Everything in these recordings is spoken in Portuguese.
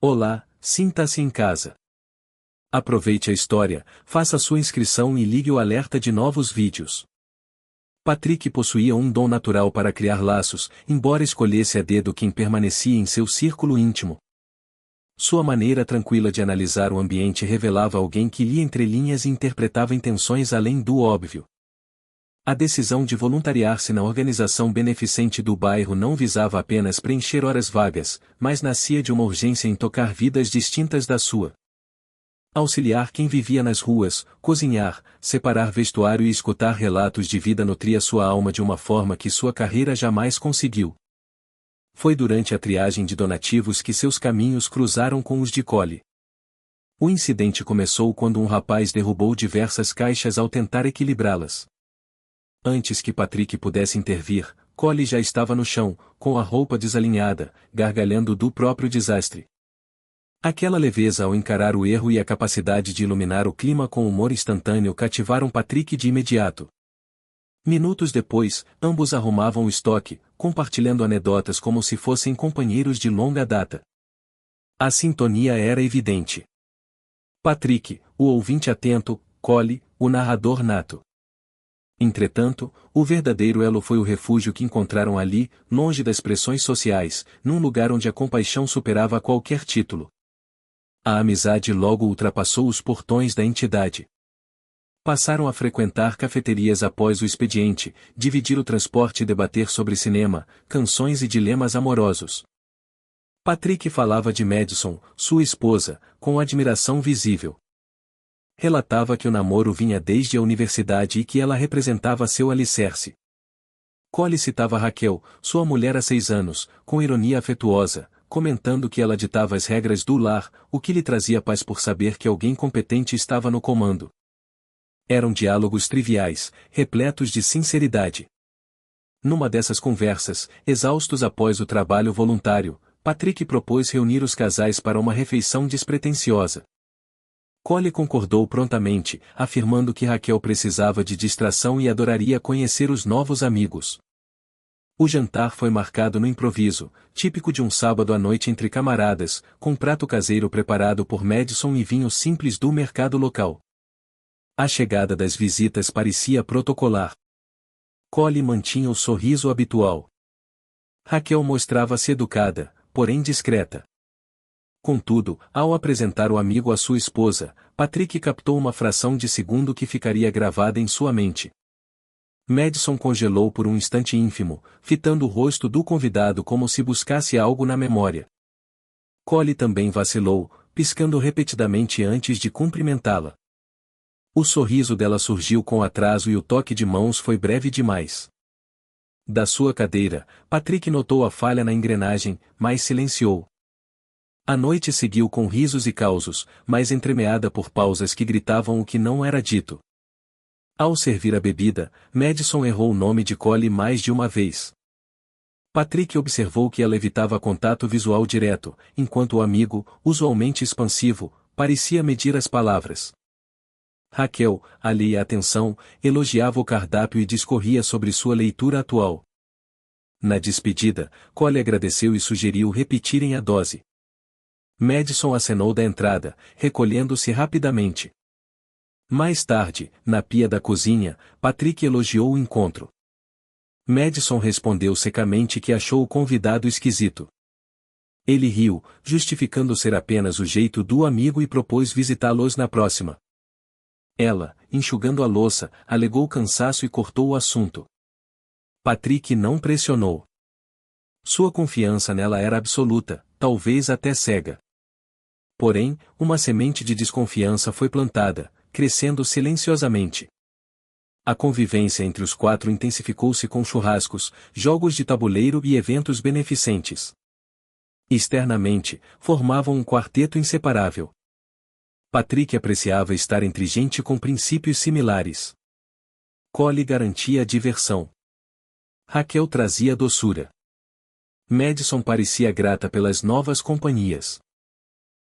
Olá, sinta-se em casa. Aproveite a história, faça sua inscrição e ligue o alerta de novos vídeos. Patrick possuía um dom natural para criar laços, embora escolhesse a dedo quem permanecia em seu círculo íntimo. Sua maneira tranquila de analisar o ambiente revelava alguém que lia entre linhas e interpretava intenções além do óbvio. A decisão de voluntariar-se na organização beneficente do bairro não visava apenas preencher horas vagas, mas nascia de uma urgência em tocar vidas distintas da sua. Auxiliar quem vivia nas ruas, cozinhar, separar vestuário e escutar relatos de vida nutria sua alma de uma forma que sua carreira jamais conseguiu. Foi durante a triagem de donativos que seus caminhos cruzaram com os de Cole. O incidente começou quando um rapaz derrubou diversas caixas ao tentar equilibrá-las. Antes que Patrick pudesse intervir, Cole já estava no chão, com a roupa desalinhada, gargalhando do próprio desastre. Aquela leveza ao encarar o erro e a capacidade de iluminar o clima com humor instantâneo cativaram Patrick de imediato. Minutos depois, ambos arrumavam o estoque, compartilhando anedotas como se fossem companheiros de longa data. A sintonia era evidente. Patrick, o ouvinte atento, Cole, o narrador nato. Entretanto, o verdadeiro elo foi o refúgio que encontraram ali, longe das pressões sociais, num lugar onde a compaixão superava qualquer título. A amizade logo ultrapassou os portões da entidade. Passaram a frequentar cafeterias após o expediente, dividir o transporte e debater sobre cinema, canções e dilemas amorosos. Patrick falava de Madison, sua esposa, com admiração visível. Relatava que o namoro vinha desde a universidade e que ela representava seu alicerce. Cole citava Raquel, sua mulher há 6 anos, com ironia afetuosa, comentando que ela ditava as regras do lar, o que lhe trazia paz por saber que alguém competente estava no comando. Eram diálogos triviais, repletos de sinceridade. Numa dessas conversas, exaustos após o trabalho voluntário, Patrick propôs reunir os casais para uma refeição despretensiosa. Cole concordou prontamente, afirmando que Raquel precisava de distração e adoraria conhecer os novos amigos. O jantar foi marcado no improviso, típico de um sábado à noite entre camaradas, com prato caseiro preparado por Madison e vinho simples do mercado local. A chegada das visitas parecia protocolar. Cole mantinha o sorriso habitual. Raquel mostrava-se educada, porém discreta. Contudo, ao apresentar o amigo à sua esposa, Patrick captou uma fração de segundo que ficaria gravada em sua mente. Madison congelou por um instante ínfimo, fitando o rosto do convidado como se buscasse algo na memória. Cole também vacilou, piscando repetidamente antes de cumprimentá-la. O sorriso dela surgiu com atraso e o toque de mãos foi breve demais. Da sua cadeira, Patrick notou a falha na engrenagem, mas silenciou. A noite seguiu com risos e causos, mas entremeada por pausas que gritavam o que não era dito. Ao servir a bebida, Madison errou o nome de Cole mais de uma vez. Patrick observou que ela evitava contato visual direto, enquanto o amigo, usualmente expansivo, parecia medir as palavras. Raquel, alheia à atenção, elogiava o cardápio e discorria sobre sua leitura atual. Na despedida, Cole agradeceu e sugeriu repetirem a dose. Madison acenou da entrada, recolhendo-se rapidamente. Mais tarde, na pia da cozinha, Patrick elogiou o encontro. Madison respondeu secamente que achou o convidado esquisito. Ele riu, justificando ser apenas o jeito do amigo e propôs visitá-los na próxima. Ela, enxugando a louça, alegou cansaço e cortou o assunto. Patrick não pressionou. Sua confiança nela era absoluta, talvez até cega. Porém, uma semente de desconfiança foi plantada, crescendo silenciosamente. A convivência entre os 4 intensificou-se com churrascos, jogos de tabuleiro e eventos beneficentes. Externamente, formavam um quarteto inseparável. Patrick apreciava estar entre gente com princípios similares. Cole garantia a diversão. Raquel trazia doçura. Madison parecia grata pelas novas companhias.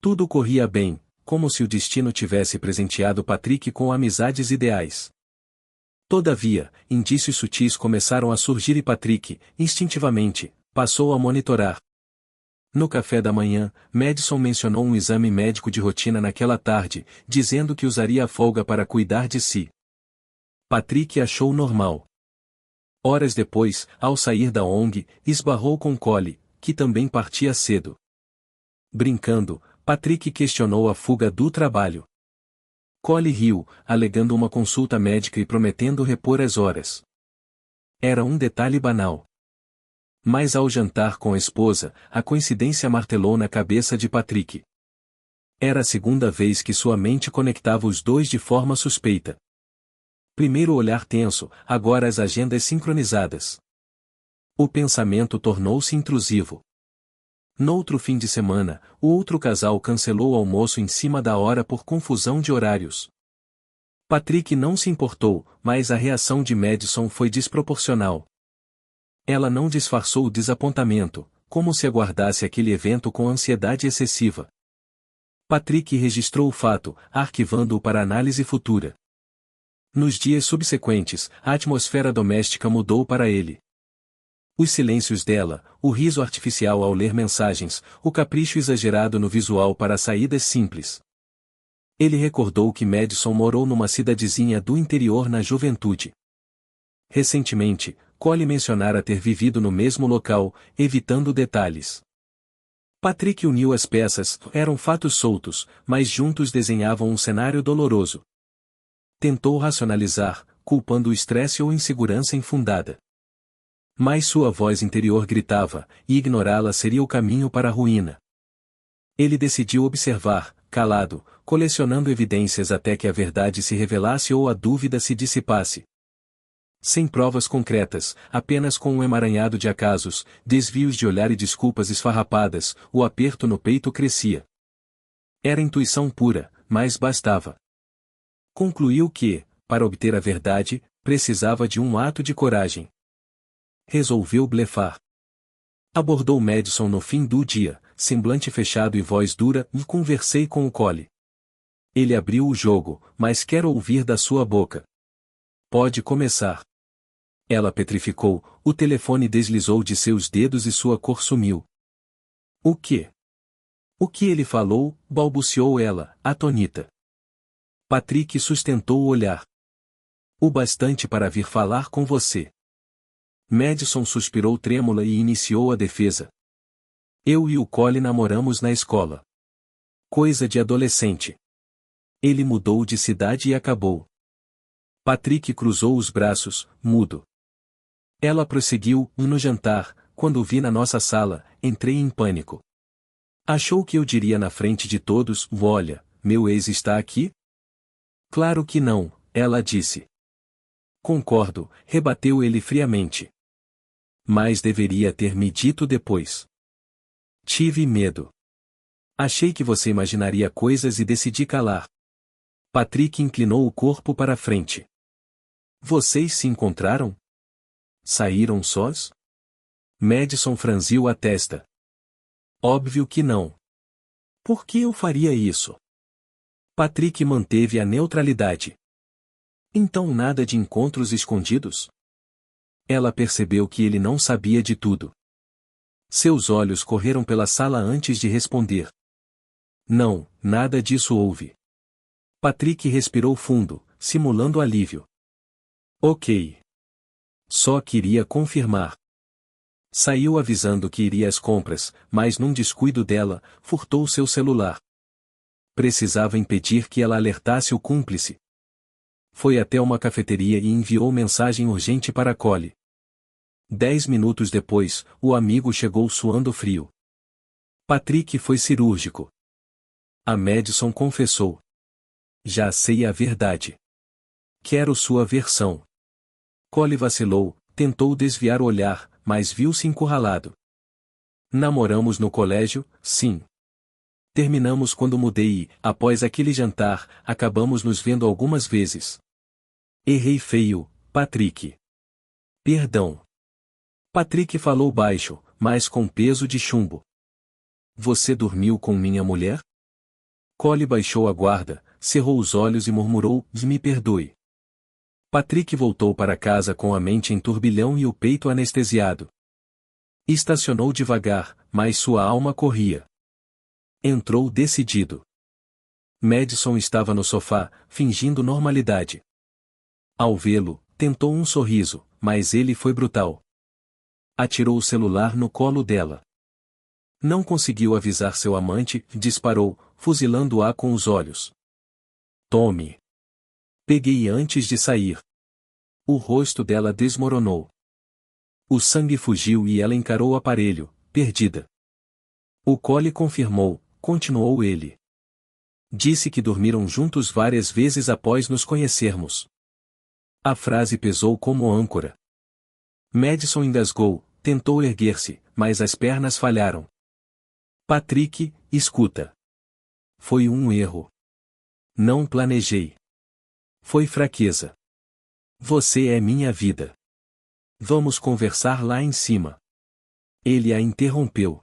Tudo corria bem, como se o destino tivesse presenteado Patrick com amizades ideais. Todavia, indícios sutis começaram a surgir e Patrick, instintivamente, passou a monitorar. No café da manhã, Madison mencionou um exame médico de rotina naquela tarde, dizendo que usaria a folga para cuidar de si. Patrick achou normal. Horas depois, ao sair da ONG, esbarrou com Collie, que também partia cedo. Brincando, Patrick questionou a fuga do trabalho. Collie riu, alegando uma consulta médica e prometendo repor as horas. Era um detalhe banal. Mas ao jantar com a esposa, a coincidência martelou na cabeça de Patrick. Era a segunda vez que sua mente conectava os dois de forma suspeita. Primeiro o olhar tenso, agora as agendas sincronizadas. O pensamento tornou-se intrusivo. Noutro fim de semana, o outro casal cancelou o almoço em cima da hora por confusão de horários. Patrick não se importou, mas a reação de Madison foi desproporcional. Ela não disfarçou o desapontamento, como se aguardasse aquele evento com ansiedade excessiva. Patrick registrou o fato, arquivando-o para análise futura. Nos dias subsequentes, a atmosfera doméstica mudou para ele. Os silêncios dela, o riso artificial ao ler mensagens, o capricho exagerado no visual para saídas simples. Ele recordou que Madison morou numa cidadezinha do interior na juventude. Recentemente, Collie mencionara ter vivido no mesmo local, evitando detalhes. Patrick uniu as peças, eram fatos soltos, mas juntos desenhavam um cenário doloroso. Tentou racionalizar, culpando o estresse ou insegurança infundada. Mas sua voz interior gritava, e ignorá-la seria o caminho para a ruína. Ele decidiu observar, calado, colecionando evidências até que a verdade se revelasse ou a dúvida se dissipasse. Sem provas concretas, apenas com um emaranhado de acasos, desvios de olhar e desculpas esfarrapadas, o aperto no peito crescia. Era intuição pura, mas bastava. Concluiu que, para obter a verdade, precisava de um ato de coragem. Resolveu blefar. Abordou Madison no fim do dia, semblante fechado e voz dura, e conversei com o Collie. Ele abriu o jogo, mas quero ouvir da sua boca. Pode começar. Ela petrificou, o telefone deslizou de seus dedos e sua cor sumiu. O quê? O que ele falou? Balbuciou ela, atônita. Patrick sustentou o olhar. O bastante para vir falar com você. Madison suspirou trêmula e iniciou a defesa. Eu e o Collie namoramos na escola. Coisa de adolescente. Ele mudou de cidade e acabou. Patrick cruzou os braços, mudo. Ela prosseguiu, no jantar, quando o vi na nossa sala, entrei em pânico. Achou que eu diria na frente de todos, olha, meu ex está aqui? Claro que não, ela disse. Concordo, rebateu ele friamente. Mas deveria ter me dito depois. Tive medo. Achei que você imaginaria coisas e decidi calar. Patrick inclinou o corpo para a frente. Vocês se encontraram? Saíram sós? Madison franziu a testa. Óbvio que não. Por que eu faria isso? Patrick manteve a neutralidade. Então nada de encontros escondidos? Ela percebeu que ele não sabia de tudo. Seus olhos correram pela sala antes de responder. Não, nada disso houve. Patrick respirou fundo, simulando alívio. Ok. Só queria confirmar. Saiu avisando que iria às compras, mas num descuido dela, furtou seu celular. Precisava impedir que ela alertasse o cúmplice. Foi até uma cafeteria e enviou mensagem urgente para Collie. 10 minutos depois, o amigo chegou suando frio. Patrick foi cirúrgico. A Madison confessou. Já sei a verdade. Quero sua versão. Collie vacilou, tentou desviar o olhar, mas viu-se encurralado. Namoramos no colégio, sim. Terminamos quando mudei e, após aquele jantar, acabamos nos vendo algumas vezes. Errei feio, Patrick. Perdão. Patrick falou baixo, mas com peso de chumbo. Você dormiu com minha mulher? Collie baixou a guarda, cerrou os olhos e murmurou, me perdoe. Patrick voltou para casa com a mente em turbilhão e o peito anestesiado. Estacionou devagar, mas sua alma corria. Entrou decidido. Madison estava no sofá, fingindo normalidade. Ao vê-lo, tentou um sorriso, mas ele foi brutal. Atirou o celular no colo dela. Não conseguiu avisar seu amante, disparou, fuzilando-a com os olhos. Tome. Peguei antes de sair. O rosto dela desmoronou. O sangue fugiu e ela encarou o aparelho, perdida. O Cole confirmou, continuou ele. Disse que dormiram juntos várias vezes após nos conhecermos. A frase pesou como âncora. Madison engasgou, tentou erguer-se, mas as pernas falharam. Patrick, escuta. Foi um erro. Não planejei. Foi fraqueza. Você é minha vida. Vamos conversar lá em cima. Ele a interrompeu.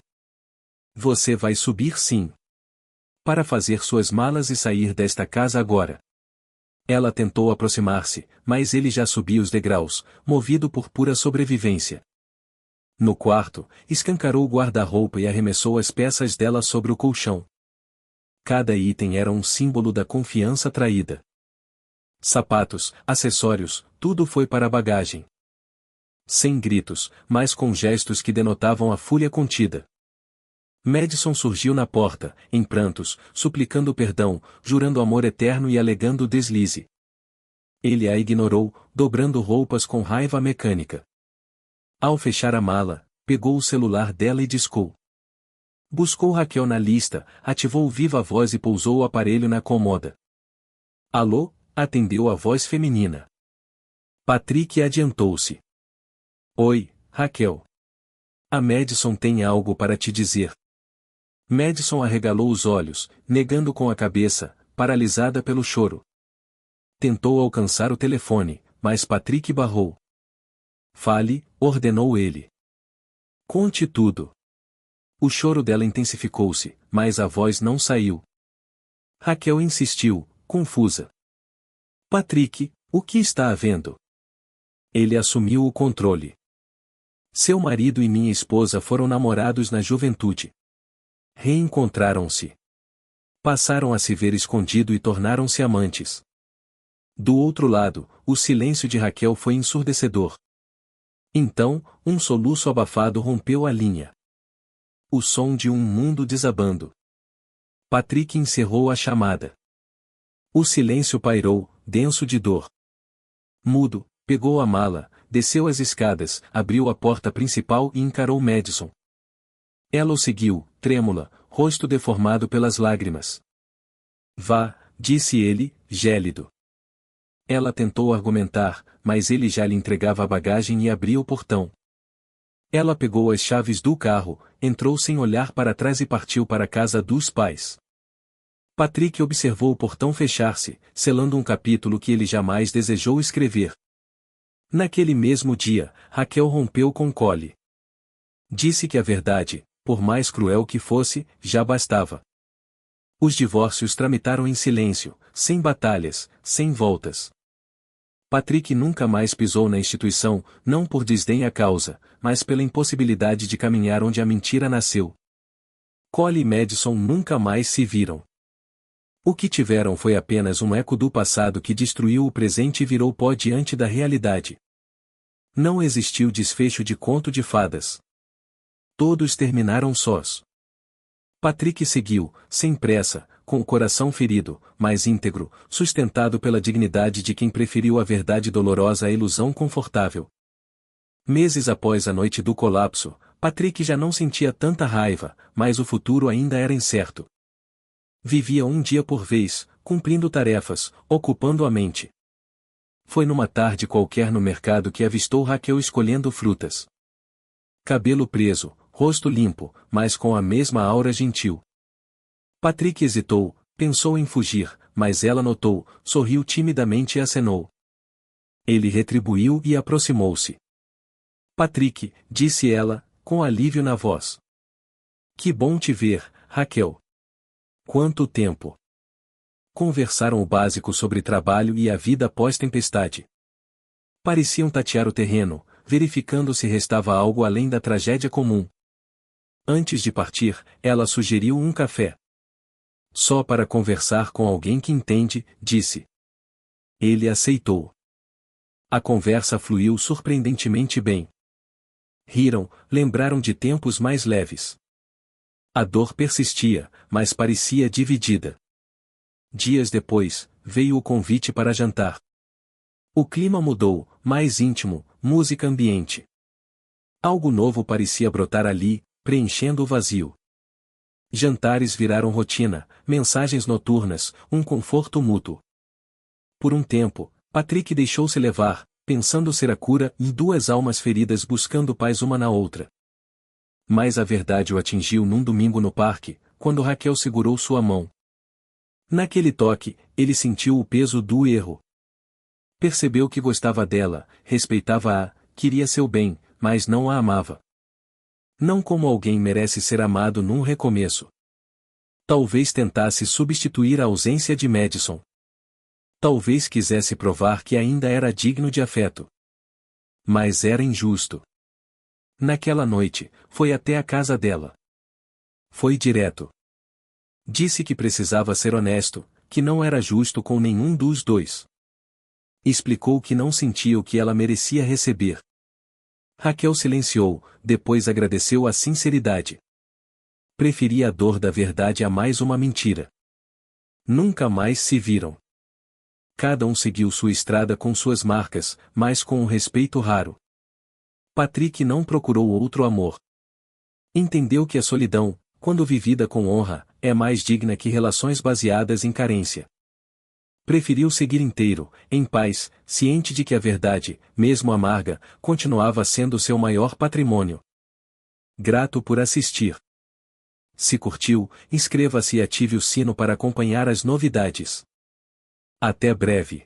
Você vai subir sim. Para fazer suas malas e sair desta casa agora. Ela tentou aproximar-se, mas ele já subia os degraus, movido por pura sobrevivência. No quarto, escancarou o guarda-roupa e arremessou as peças dela sobre o colchão. Cada item era um símbolo da confiança traída. Sapatos, acessórios, tudo foi para a bagagem. Sem gritos, mas com gestos que denotavam a fúria contida. Madison surgiu na porta, em prantos, suplicando perdão, jurando amor eterno e alegando deslize. Ele a ignorou, dobrando roupas com raiva mecânica. Ao fechar a mala, pegou o celular dela e discou. Buscou Raquel na lista, ativou o viva voz e pousou o aparelho na cômoda. Alô? Atendeu a voz feminina. Patrick adiantou-se. Oi, Raquel. A Madison tem algo para te dizer. Madison arregalou os olhos, negando com a cabeça, paralisada pelo choro. Tentou alcançar o telefone, mas Patrick barrou. Fale, ordenou ele. Conte tudo. O choro dela intensificou-se, mas a voz não saiu. Raquel insistiu, confusa. Patrick, o que está havendo? Ele assumiu o controle. Seu marido e minha esposa foram namorados na juventude. Reencontraram-se. Passaram a se ver escondido e tornaram-se amantes. Do outro lado, o silêncio de Raquel foi ensurdecedor. Então, um soluço abafado rompeu a linha. O som de um mundo desabando. Patrick encerrou a chamada. O silêncio pairou, denso de dor. Mudo, pegou a mala, desceu as escadas, abriu a porta principal e encarou Madison. Ela o seguiu, trêmula, rosto deformado pelas lágrimas. Vá, disse ele, gélido. Ela tentou argumentar, mas ele já lhe entregava a bagagem e abria o portão. Ela pegou as chaves do carro, entrou sem olhar para trás e partiu para a casa dos pais. Patrick observou o portão fechar-se, selando um capítulo que ele jamais desejou escrever. Naquele mesmo dia, Raquel rompeu com Cole. Disse que a verdade, por mais cruel que fosse, já bastava. Os divórcios tramitaram em silêncio, sem batalhas, sem voltas. Patrick nunca mais pisou na instituição, não por desdém à causa, mas pela impossibilidade de caminhar onde a mentira nasceu. Cole e Madison nunca mais se viram. O que tiveram foi apenas um eco do passado que destruiu o presente e virou pó diante da realidade. Não existiu desfecho de conto de fadas. Todos terminaram sós. Patrick seguiu, sem pressa, com o coração ferido, mas íntegro, sustentado pela dignidade de quem preferiu a verdade dolorosa à ilusão confortável. Meses após a noite do colapso, Patrick já não sentia tanta raiva, mas o futuro ainda era incerto. Vivia um dia por vez, cumprindo tarefas, ocupando a mente. Foi numa tarde qualquer no mercado que avistou Raquel escolhendo frutas. Cabelo preso, rosto limpo, mas com a mesma aura gentil. Patrick hesitou, pensou em fugir, mas ela notou, sorriu timidamente e acenou. Ele retribuiu e aproximou-se. Patrick, disse ela, com alívio na voz. Que bom te ver, Raquel. Quanto tempo! Conversaram o básico sobre trabalho e a vida pós-tempestade. Pareciam tatear o terreno, verificando se restava algo além da tragédia comum. Antes de partir, ela sugeriu um café. Só para conversar com alguém que entende, disse. Ele aceitou. A conversa fluiu surpreendentemente bem. Riram, lembraram de tempos mais leves. A dor persistia, mas parecia dividida. Dias depois, veio o convite para jantar. O clima mudou, mais íntimo, música ambiente. Algo novo parecia brotar ali, preenchendo o vazio. Jantares viraram rotina, mensagens noturnas, um conforto mútuo. Por um tempo, Patrick deixou-se levar, pensando ser a cura e duas almas feridas buscando paz uma na outra. Mas a verdade o atingiu num domingo no parque, quando Raquel segurou sua mão. Naquele toque, ele sentiu o peso do erro. Percebeu que gostava dela, respeitava-a, queria seu bem, mas não a amava. Não como alguém merece ser amado num recomeço. Talvez tentasse substituir a ausência de Madison. Talvez quisesse provar que ainda era digno de afeto. Mas era injusto. Naquela noite, foi até a casa dela. Foi direto. Disse que precisava ser honesto, que não era justo com nenhum dos dois. Explicou que não sentia o que ela merecia receber. Raquel silenciou, depois agradeceu a sinceridade. Preferia a dor da verdade a mais uma mentira. Nunca mais se viram. Cada um seguiu sua estrada com suas marcas, mas com um respeito raro. Patrick não procurou outro amor. Entendeu que a solidão, quando vivida com honra, é mais digna que relações baseadas em carência. Preferiu seguir inteiro, em paz, ciente de que a verdade, mesmo amarga, continuava sendo seu maior patrimônio. Grato por assistir. Se curtiu, inscreva-se e ative o sino para acompanhar as novidades. Até breve.